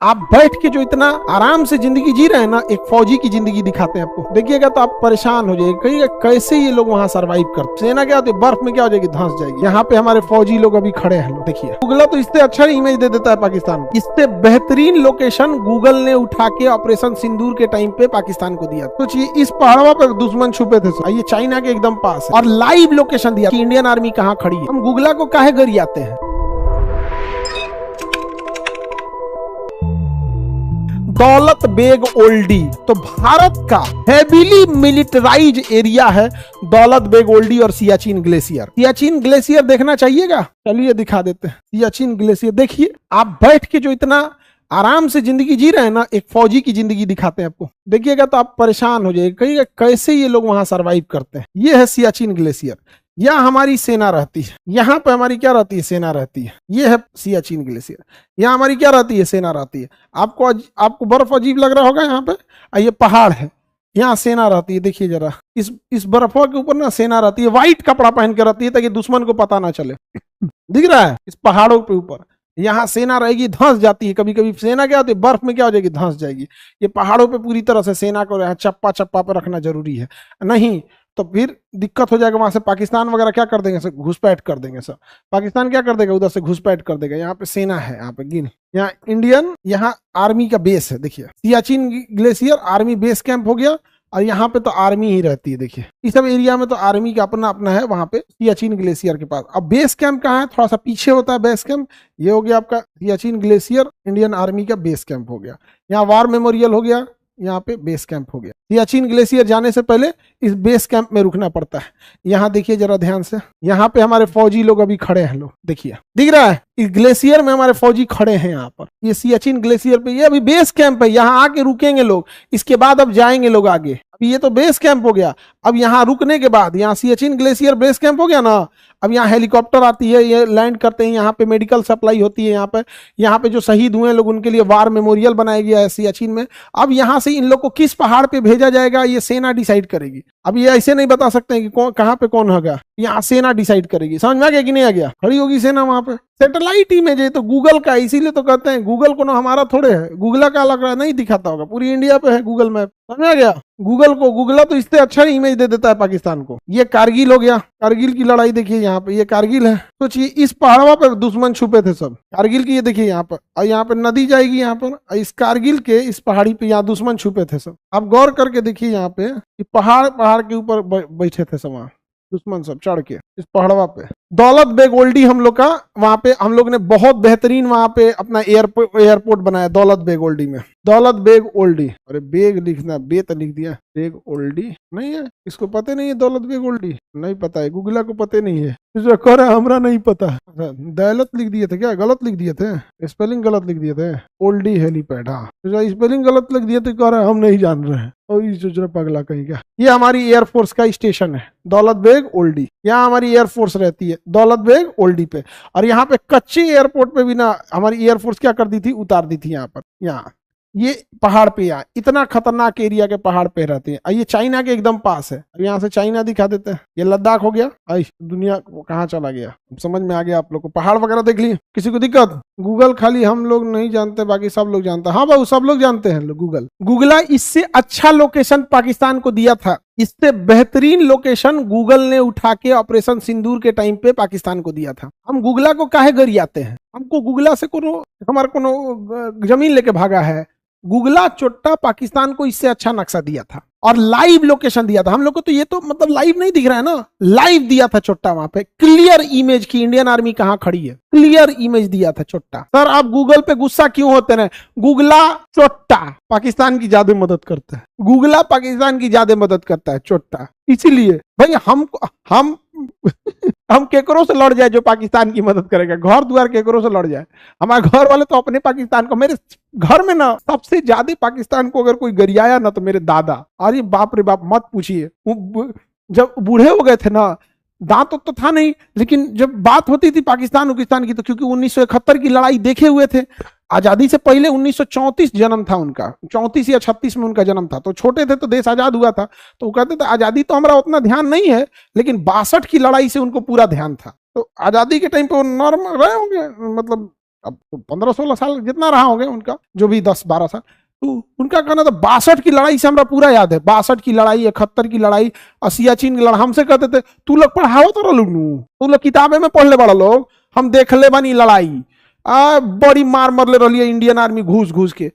आप बैठ के जो इतना आराम से जिंदगी जी रहे हैं ना, एक फौजी की जिंदगी दिखाते हैं आपको। देखिएगा तो आप परेशान हो जाएंगे, कहिएगा कैसे ये लोग वहां सरवाइव करते। सेना क्या होती है, बर्फ में क्या हो जाएगी, धंस जाएगी। यहाँ पे हमारे फौजी लोग अभी खड़े हैं। देखिए गूगल तो इससे अच्छा इमेज दे देता है पाकिस्तान। इससे बेहतरीन लोकेशन गूगल ने उठा के ऑपरेशन सिंदूर के टाइम पे पाकिस्तान को दिया। सोचिए इस पहाड़ों पर दुश्मन छुपे थे, ये चाइना के एकदम पास है, और लाइव लोकेशन दिया कि इंडियन आर्मी कहाँ खड़ी है। हम गूगला को काहे गरियाते हैं। दौलत बेग ओल्डी तो भारत का हेवीली मिलिटराइज एरिया है। दौलत बेग ओल्डी और सियाचिन ग्लेशियर। सियाचिन ग्लेशियर देखना चाहिएगा, चलिए दिखा देते हैं। सियाचिन ग्लेशियर देखिए, आप बैठ के जो इतना आराम से जिंदगी जी रहे हैं ना, एक फौजी की जिंदगी दिखाते हैं आपको। देखिएगा तो आप परेशान हो जाएंगे, कहिएगा कैसे ये लोग वहां सरवाइव करते हैं। ये है सियाचिन ग्लेशियर, यहाँ हमारी सेना रहती है। यहाँ पे हमारी क्या रहती है, सेना रहती है। ये है सियाचिन ग्लेशियर, यहाँ हमारी क्या रहती है, सेना रहती है। आपको बर्फ अजीब लग रहा होगा यहाँ पे, ये पहाड़ है, यहाँ सेना रहती है। देखिए जरा इस बर्फों के ऊपर ना सेना रहती है, व्हाइट कपड़ा पहन के रहती है ताकि दुश्मन को पता ना चले। दिख रहा है, इस पहाड़ों के ऊपर यहाँ सेना रहेगी, धंस जाती है। कभी कभी सेना क्या होती है, बर्फ में क्या हो जाएगी, धंस जाएगी। ये पहाड़ों पे पूरी तरह से सेना को चप्पा चप्पा पे रखना जरूरी है, नहीं तो फिर दिक्कत हो जाएगा। वहां से पाकिस्तान वगैरह क्या कर देंगे, घुसपैठ कर देंगे सब। पाकिस्तान क्या कर देगा, उधर से घुसपैठ कर देगा। यहाँ पे सेना है, यहाँ पे गिन, यहाँ इंडियन, यहाँ आर्मी का बेस है। देखिए Siachen glacier army base camp हो गया, और यहाँ पे तो आर्मी ही रहती है। देखिए इस सब एरिया में तो आर्मी का अपना अपना है, वहां पे सियाचिन ग्लेशियर के पास। अब बेस कैंप कहाँ है, थोड़ा सा पीछे होता है बेस कैंप। ये हो गया आपका सियाचिन ग्लेशियर, इंडियन आर्मी का बेस कैंप हो गया। यहाँ वार मेमोरियल हो गया, यहाँ पे बेस कैंप हो गया। सियाचिन ग्लेशियर जाने से पहले इस बेस कैंप में रुकना पड़ता है। यहाँ देखिए जरा ध्यान से, यहाँ पे हमारे फौजी लोग अभी खड़े हैं। लोग देखिए, दिख रहा है, इस ग्लेशियर में हमारे फौजी खड़े हैं। यहाँ पर ये सियाचिन ग्लेशियर पे, ये अभी बेस कैंप है, यहाँ आके रुकेंगे लोग। इसके बाद अब जाएंगे लोग आगे। अभी ये तो बेस कैंप हो गया, अब यहाँ रुकने के बाद, यहाँ सियाचिन ग्लेशियर बेस कैंप हो गया ना, अब यहाँ हेलीकॉप्टर आती है, ये लैंड करते हैं। यहाँ पे मेडिकल सप्लाई होती है। यहाँ पे जो शहीद हुए लोग उनके लिए वार मेमोरियल बनाया गया है सियाचिन में। अब यहाँ से इन लोग को किस पहाड़ पे भेजा जाएगा, ये सेना डिसाइड करेगी। अब ये ऐसे नहीं बता सकते हैं कि कहाँ पे कौन होगा, यहाँ सेना डिसाइड करेगी। समझ में आ गया कि नहीं आ गया, खड़ी होगी सेना वहां पे। सैटेलाइट इमेज है तो गूगल का, इसीलिए तो कहते हैं गूगल को ना हमारा थोड़े है, गूगला का लग रहा है, नहीं दिखाता होगा, पूरी इंडिया पे है गूगल मैप। समझ आ गया, गूगला तो इससे अच्छा इमेज दे देता है पाकिस्तान को। ये कारगिल हो गया, कारगिल की लड़ाई देखिए, यहाँ पे ये कारगिल है। सोचिए इस पहाड़ों पर दुश्मन छुपे थे सब, कारगिल की। ये देखिए यहाँ पर, और यहाँ पे नदी जाएगी, यहाँ पर इस कारगिल के इस पहाड़ी पे यहाँ दुश्मन छुपे थे सब। आप गौर करके देखिए यहाँ पे, पहाड़ के ऊपर बैठे थे सब वहां दुश्मन सब चढ़ के इस पहाड़वा पे। दौलत बेग ओल्डी हम लोग का, वहां पे हम लोग ने बहुत बेहतरीन वहां पे अपना एयरपोर्ट बनाया दौलत बेग ओल्डी में। दौलत बेग ओल्डी, अरे बेग लिखना, बे तो लिख दिया, बेग ओल्डी नहीं है। इसको पता नहीं है दौलत बेग ओल्डी, नहीं पता है, गूगला को पता नहीं है। कह रहा हमरा नहीं पता, दौलत लिख दिए थे क्या, गलत लिख दिए थे, स्पेलिंग गलत लिख दिए थे। ओल्डी हेलीपैड, हाँ स्पेलिंग गलत लिख दिए थे, कह रहा है हम नहीं जान रहे हैं। और पगला कहीं का। ये हमारी एयरफोर्स का स्टेशन है दौलत बेग ओल्डी, यहाँ हमारी एयरफोर्स रहती है दौलत बेग ओल्डी पे। और यहाँ पे कच्चे एयरपोर्ट पे भी ना हमारी एयरफोर्स क्या कर दी थी, उतार दी थी यहाँ पर। यहाँ ये पहाड़ पे, यहाँ इतना खतरनाक एरिया के पहाड़ पे रहते हैं। ये चाइना के एकदम पास है। यहाँ से चाइना दिखा देते हैं, ये लद्दाख हो गया। दुनिया कहाँ चला गया, समझ में आ गया आप लोग को। पहाड़ वगैरह देख लिए, किसी को दिक्कत। गूगल खाली हम लोग नहीं जानते, बाकी सब लोग जानते हैं। हाँ बाबू, सब लोग जानते हैं गूगल। गूगला इससे अच्छा लोकेशन पाकिस्तान को दिया था, इससे बेहतरीन लोकेशन गूगल ने उठा के ऑपरेशन सिंदूर के टाइम पे पाकिस्तान को दिया था। हम गूगला को काहे गरियाते हैं, हमको गूगला से हमारा कोनो जमीन लेके भागा है। गूगला चोट्टा पाकिस्तान को इससे अच्छा नक्शा दिया था और लाइव लोकेशन दिया था हम लोग को। तो ये तो मतलब लाइव नहीं दिख रहा है ना, लाइव दिया था चोट्टा, वहां पे क्लियर इमेज की इंडियन आर्मी कहां खड़ी है, क्लियर इमेज दिया था चोट्टा। सर आप गूगल पे गुस्सा क्यों होते हैं, गूगला चोट्टा पाकिस्तान की ज्यादा मदद करता है, गूगला पाकिस्तान की ज्यादा मदद करता है चोट्टा। इसीलिए भाई हम केकरों से लड़ जाए जो पाकिस्तान की मदद करेगा, घर द्वार केकरों से लड़ जाए। हमारे घर वाले तो अपने पाकिस्तान को, मेरे घर में ना सबसे ज्यादा पाकिस्तान को अगर कोई गरियाया ना तो मेरे दादा। अरे बाप रे बाप, मत पूछिए। जब बूढ़े हो गए थे ना, दांत तो था नहीं, लेकिन जब बात होती थी पाकिस्तान की तो, क्योंकि 1971 की लड़ाई देखे हुए थे। आजादी से पहले 1934 जन्म था उनका, 34 या 36 में उनका जन्म था। तो छोटे थे तो देश आजाद हुआ था, तो वो कहते थे आजादी तो हमारा उतना ध्यान नहीं है, लेकिन 62 की लड़ाई से उनको पूरा ध्यान था। तो आजादी के टाइम पे वो नॉर्मल रहे होंगे, मतलब अब 15-16 साल जितना रहा होंगे उनका, जो भी 10-12 साल, तो उनका कहना था 62 की लड़ाई से हमरा पूरा याद है, 62 की लड़ाई, 71 की लड़ाई, सियाचिन की लड़ाई। हमसे कहते थे तू लोग पढ़ाओ तो लोग, तू लोग किताबे में पढ़ ले बड़ा लोग, हम देख ले बनी लड़ाई, बड़ी मार मरले रही इंडियन आर्मी घूस घूस के।